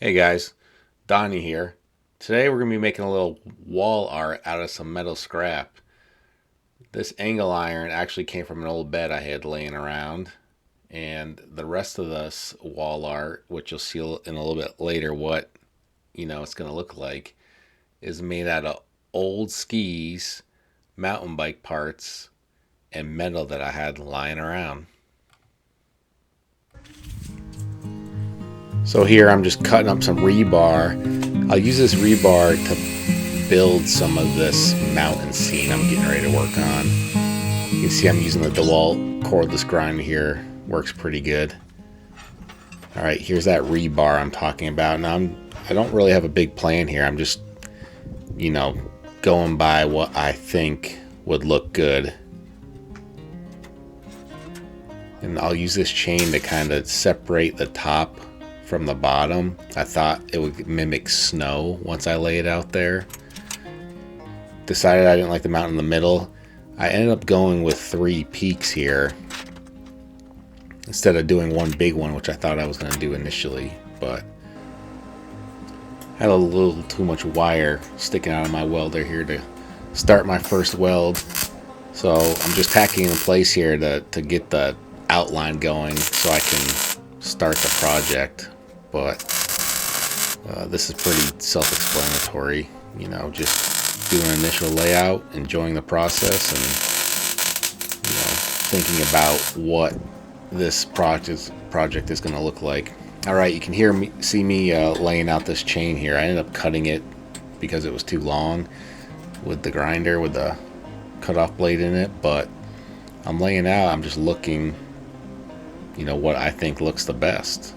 Hey guys, Donnie here. Today we're going to be making a little wall art out of some metal scrap. This angle iron actually came from an old bed I had laying around, and the rest of this wall art, which you'll see in a little bit later what it's going to look like, is made out of old skis, mountain bike parts, and metal that I had lying around. So here I'm just cutting up some rebar. I'll use this rebar to build some of this mountain scene I'm getting ready to work on. You can see I'm using the DeWalt cordless grinder here. Works pretty good. Alright, here's that rebar I'm talking about. Now I don't really have a big plan here. I'm just, going by what I think would look good. And I'll use this chain to kind of separate the top from the bottom. I thought it would mimic snow once I lay it out there. Decided I didn't like the mountain in the middle. I ended up going with 3 peaks here instead of doing one big one, which I thought I was going to do initially, but I had a little too much wire sticking out of my welder here to start my first weld. So I'm just tacking in place here to get the outline going so I can start the project. But this is pretty self-explanatory, just doing an initial layout, enjoying the process, and thinking about what this project is going to look like. All right, you can see me laying out this chain here. I ended up cutting it because it was too long with the grinder with the cutoff blade in it, but I'm laying out. I'm just looking, what I think looks the best.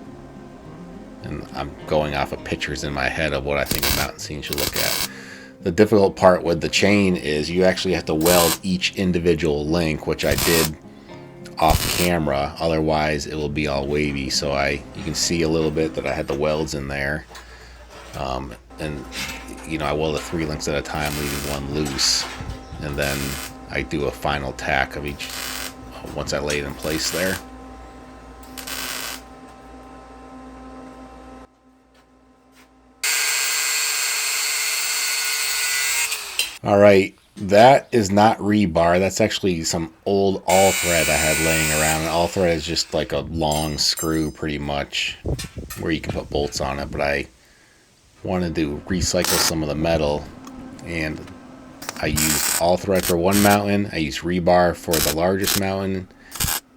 And I'm going off of pictures in my head of what I think a mountain scene should look at. The difficult part with the chain is you actually have to weld each individual link, which I did off camera. Otherwise, it will be all wavy. So you can see a little bit that I had the welds in there. And I welded 3 links at a time, leaving 1 loose. And then I do a final tack of each once I lay it in place there. All right, that is not rebar. That's actually some old all thread I had laying around. And all thread is just like a long screw pretty much where you can put bolts on it. But I wanted to recycle some of the metal, and I used all thread for one mountain. I used rebar for the largest mountain,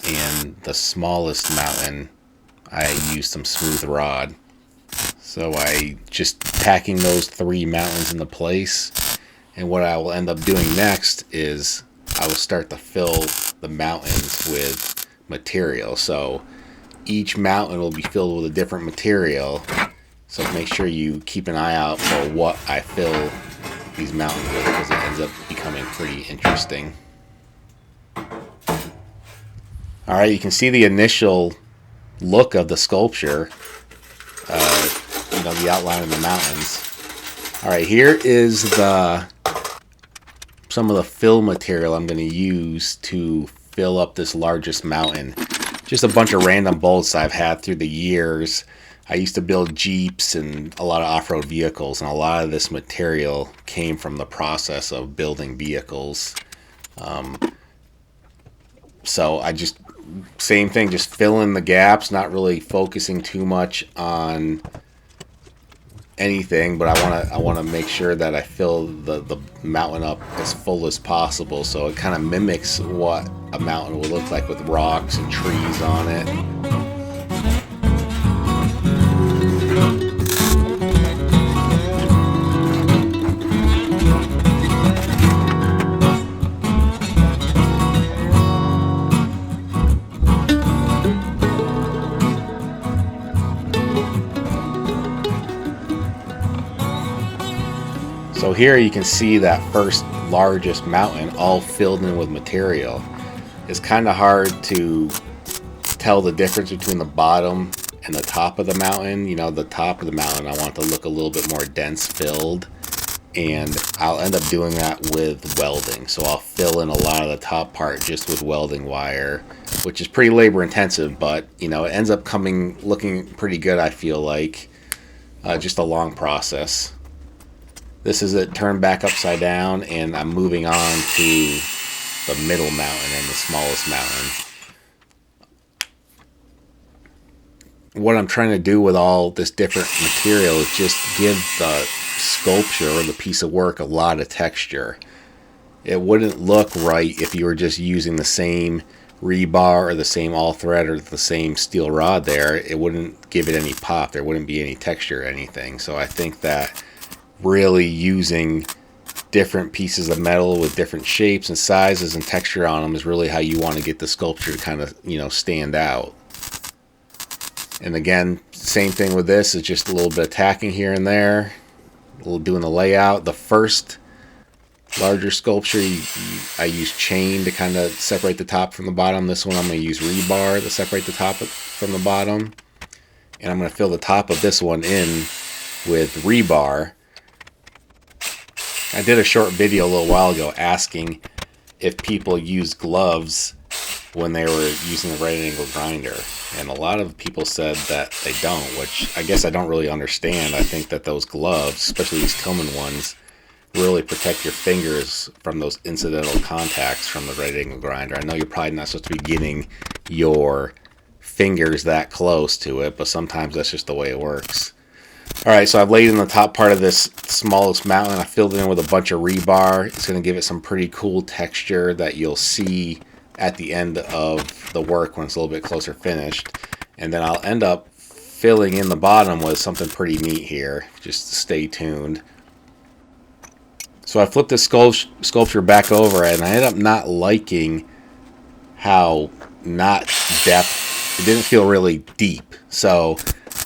and the smallest mountain I used some smooth rod. So I just tacking those 3 mountains into place. And what I will end up doing next is I will start to fill the mountains with material. So each mountain will be filled with a different material. So make sure you keep an eye out for what I fill these mountains with, because it ends up becoming pretty interesting. Alright, you can see the initial look of the sculpture. The outline of the mountains. Alright, here is some of the fill material I'm going to use to fill up this largest mountain. Just a bunch of random bolts I've had through the years. I used to build Jeeps and a lot of off-road vehicles, and a lot of this material came from the process of building vehicles. So I just, same thing, just fill in the gaps, not really focusing too much on anything, but I want to make sure that I fill the mountain up as full as possible, so it kind of mimics what a mountain would look like with rocks and trees on it. So here you can see that first largest mountain all filled in with material. It's kind of hard to tell the difference between the bottom and the top of the mountain. The top of the mountain I want to look a little bit more dense filled, and I'll end up doing that with welding. So I'll fill in a lot of the top part just with welding wire, which is pretty labor intensive, but it ends up looking pretty good, I feel like. just a long process. This is it turned back upside down, and I'm moving on to the middle mountain and the smallest mountain. What I'm trying to do with all this different material is just give the sculpture or the piece of work a lot of texture. It wouldn't look right if you were just using the same rebar or the same all thread or the same steel rod there. It wouldn't give it any pop. There wouldn't be any texture or anything. So I think that really using different pieces of metal with different shapes and sizes and texture on them is really how you want to get the sculpture to kind of, stand out. And again, same thing with this, is just a little bit of tacking here and there, a little doing the layout. The first larger sculpture, I use chain to kind of separate the top from the bottom. This one I'm going to use rebar to separate the top from the bottom. And I'm going to fill the top of this one in with rebar. I did a short video a little while ago asking if people use gloves when they were using the right angle grinder. And a lot of people said that they don't, which I guess I don't really understand. I think that those gloves, especially these Tillman ones, really protect your fingers from those incidental contacts from the right angle grinder. I know you're probably not supposed to be getting your fingers that close to it, but sometimes that's just the way it works. Alright, so I've laid in the top part of this smallest mountain. I filled it in with a bunch of rebar. It's going to give it some pretty cool texture that you'll see at the end of the work when it's a little bit closer finished. And then I'll end up filling in the bottom with something pretty neat here. Just stay tuned. So I flipped this sculpture back over, and I ended up not liking how not depth. It didn't feel really deep. So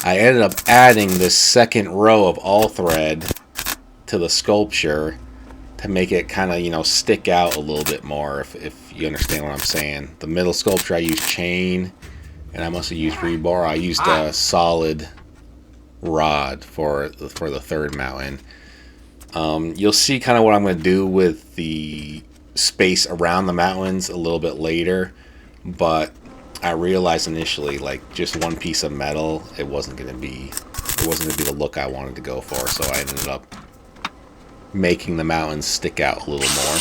I ended up adding this second row of all thread to the sculpture to make it kind of, stick out a little bit more, if you understand what I'm saying. The middle sculpture, I used chain, and I must have used rebar. I used a solid rod for the third mountain. You'll see kind of what I'm going to do with the space around the mountains a little bit later, but I realized initially, like, just one piece of metal, it wasn't going to be the look I wanted to go for, so I ended up making the mountains stick out a little more.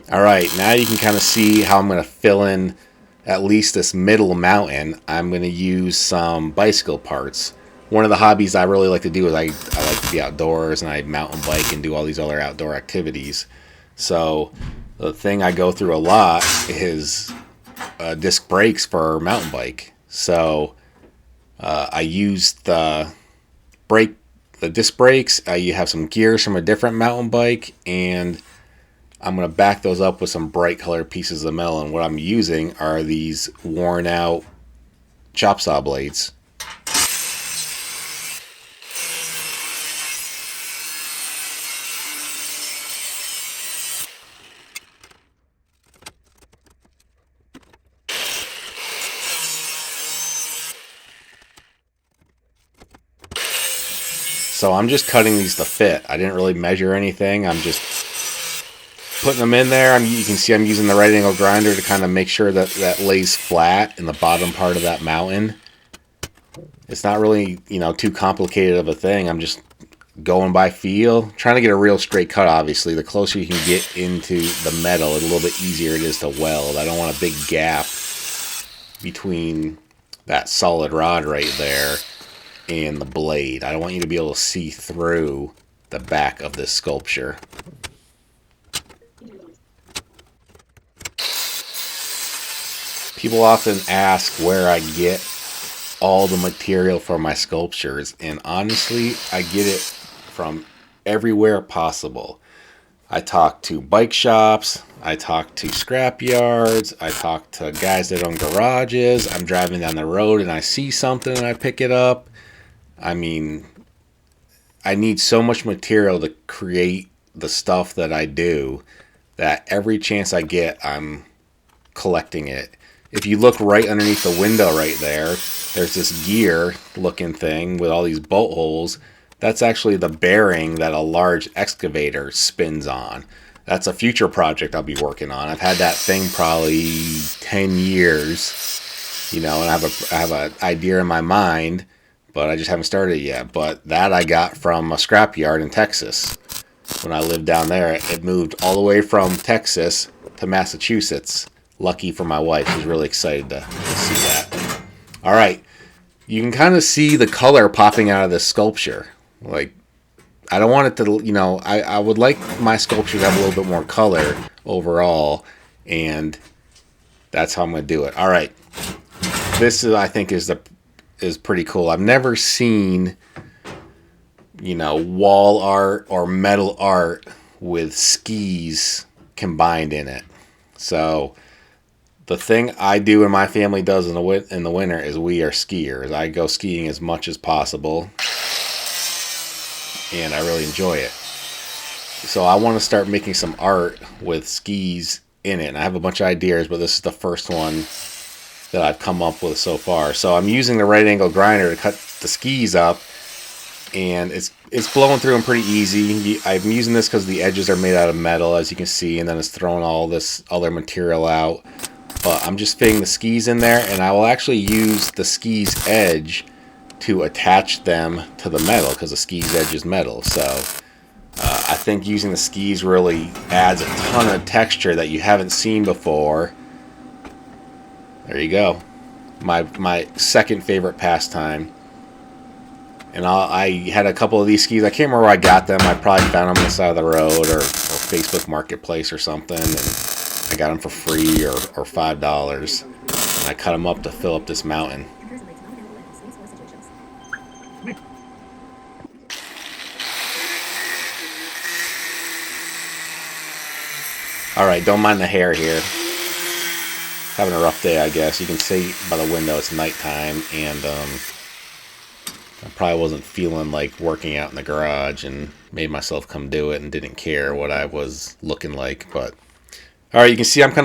Alright, now you can kind of see how I'm going to fill in at least this middle mountain. I'm going to use some bicycle parts. One of the hobbies I really like to do is I like to be outdoors, and I mountain bike and do all these other outdoor activities. So the thing I go through a lot is disc brakes for mountain bike. So I use the disc brakes. You have some gears from a different mountain bike, and I'm going to back those up with some bright colored pieces of metal. And what I'm using are these worn out chop saw blades. So I'm just cutting these to fit. I didn't really measure anything. I'm just putting them in there. You can see I'm using the right angle grinder to kind of make sure that that lays flat in the bottom part of that mountain. It's not really, too complicated of a thing. I'm just going by feel, trying to get a real straight cut. Obviously, the closer you can get into the metal, a little bit easier it is to weld. I don't want a big gap between that solid rod right there and the blade. I don't want you to be able to see through the back of this sculpture. People often ask where I get all the material for my sculptures, and honestly, I get it from everywhere possible. I talk to bike shops, I talk to scrap yards, I talk to guys that own garages. I'm driving down the road and I see something and I pick it up. I mean, I need so much material to create the stuff that I do that every chance I get, I'm collecting it. if you look right underneath the window right there, there's this gear looking thing with all these bolt holes. That's actually the bearing that a large excavator spins on. That's a future project I'll be working on. I've had that thing probably 10 years, you know, and I have an idea in my mind, but I just haven't started it yet. But that I got from a scrapyard in Texas. When I lived down there, it moved all the way from Texas to Massachusetts. Lucky for my wife. She's really excited to see that. All right. You can kind of see the color popping out of this sculpture. Like, I don't want it to, you know, I would like my sculpture to have a little bit more color overall, and that's how I'm going to do it. All right. This is, I think, is pretty cool. I've never seen, you know, wall art or metal art with skis combined in it. So the thing I do and my family does in the winter is we are skiers. I go skiing as much as possible, and I really enjoy it. So I want to start making some art with skis in it. And I have a bunch of ideas, but this is the first one that I've come up with so far. So I'm using the right angle grinder to cut the skis up, and it's blowing through them pretty easy. I'm using this because the edges are made out of metal, as you can see, and then it's throwing all their material out. But I'm just fitting the skis in there, and I will actually use the skis edge to attach them to the metal, because the skis edge is metal. So I think using the skis really adds a ton of texture that you haven't seen before. There you go. My second favorite pastime. And I had a couple of these skis. I can't remember where I got them. I probably found them on the side of the road or Facebook Marketplace or something. And I got them for free or $5. And I cut them up to fill up this mountain. Alright, don't mind the hair here. Having a rough day, I guess. You can see by the window it's nighttime, and I probably wasn't feeling like working out in the garage and made myself come do it and didn't care what I was looking like. But alright, you can see I'm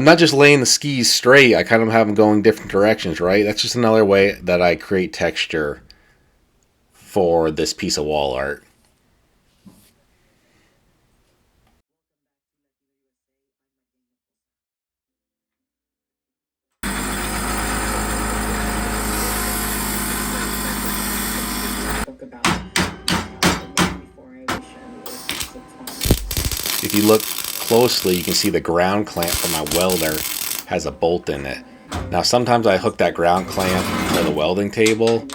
not just laying the skis straight, I kind of have them going different directions, right? That's just another way that I create texture for this piece of wall art. If you look closely, you can see the ground clamp for my welder has a bolt in it. Now, sometimes I hook that ground clamp to the welding table,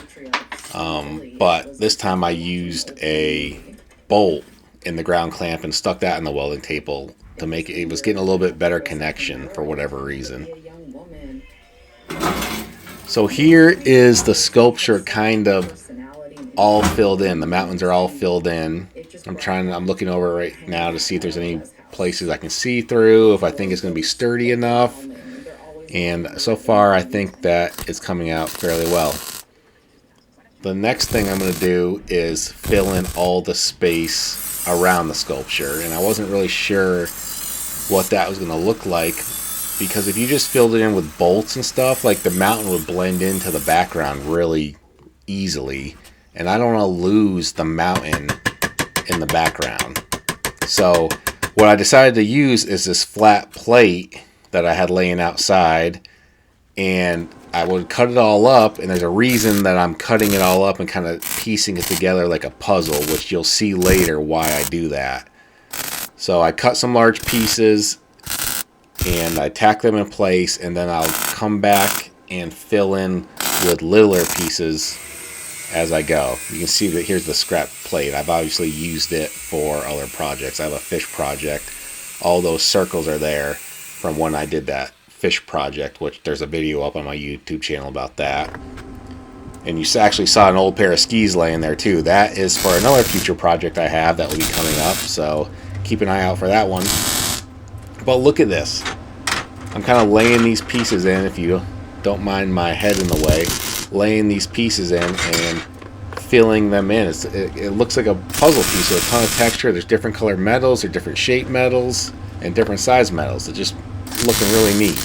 but this time I used a bolt in the ground clamp and stuck that in the welding table to make it was getting a little bit better connection for whatever reason. So here is the sculpture kind of all filled in. The mountains are all filled in. I'm looking over right now to see if there's any places I can see through, if I think it's going to be sturdy enough. And so far, I think that it's coming out fairly well. The next thing I'm going to do is fill in all the space around the sculpture. And I wasn't really sure what that was going to look like, because if you just filled it in with bolts and stuff, like, the mountain would blend into the background really easily. And I don't want to lose the mountain in the background. So what I decided to use is this flat plate that I had laying outside, and I would cut it all up, and there's a reason that I'm cutting it all up and kind of piecing it together like a puzzle, which you'll see later why I do that. So I cut some large pieces and I tack them in place, and then I'll come back and fill in with littler pieces as I go. You can see that here's the scrap plate. I've obviously used it for other projects. I have a fish project. All those circles are there from when I did that fish project, which there's a video up on my YouTube channel about that. And you actually saw an old pair of skis laying there too. That is for another future project I have that will be coming up, so keep an eye out for that one. But look at this. I'm kind of laying these pieces in, if you don't mind my head in the way. Laying these pieces in and filling them in. It looks like a puzzle piece with a ton of texture. There's different colored metals, there's different shaped metals, and different size metals. It's just looking really neat.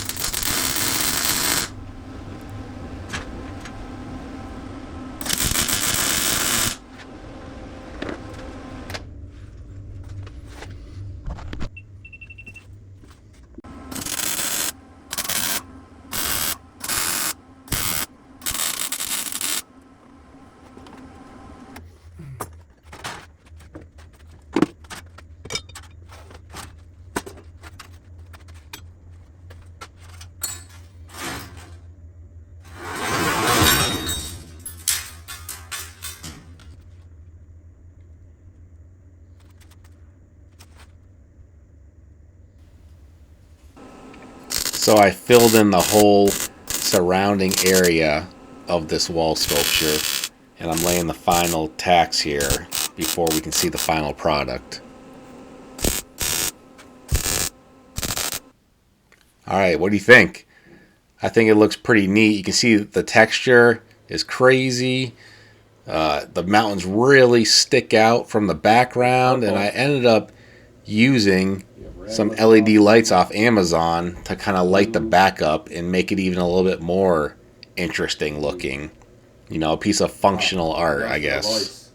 So I filled in the whole surrounding area of this wall sculpture, and I'm laying the final tacks here before we can see the final product. Alright, what do you think? I think it looks pretty neat. You can see the texture is crazy. The mountains really stick out from the background, and I ended up using some LED lights off Amazon to kind of light the back up and make it even a little bit more interesting looking. You know, a piece of functional art, I guess.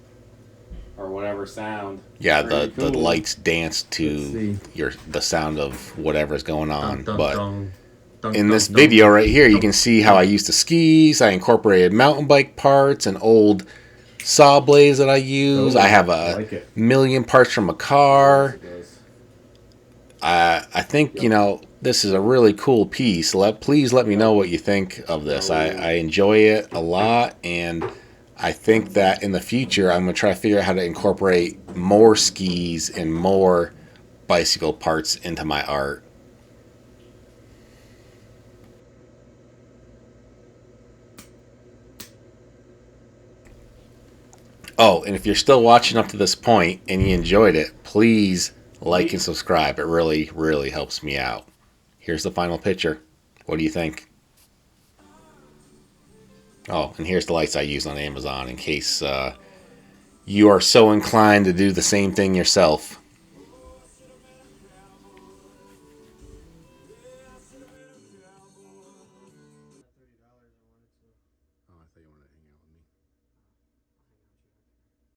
Or whatever sound. Yeah, the lights dance to the sound of whatever's going on. But in this video right here, you can see how I used the skis. I incorporated mountain bike parts and old saw blades that I use. I have a million parts from a car. I think, you know, this is a really cool piece. Please let me know what you think of this. I enjoy it a lot, and I think that in the future I'm going to try to figure out how to incorporate more skis and more bicycle parts into my art. Oh, and if you're still watching up to this point and you enjoyed it, please like and subscribe. It really, really helps me out. Here's the final picture. What do you think? Oh, and here's the lights I use on Amazon in case you are so inclined to do the same thing yourself.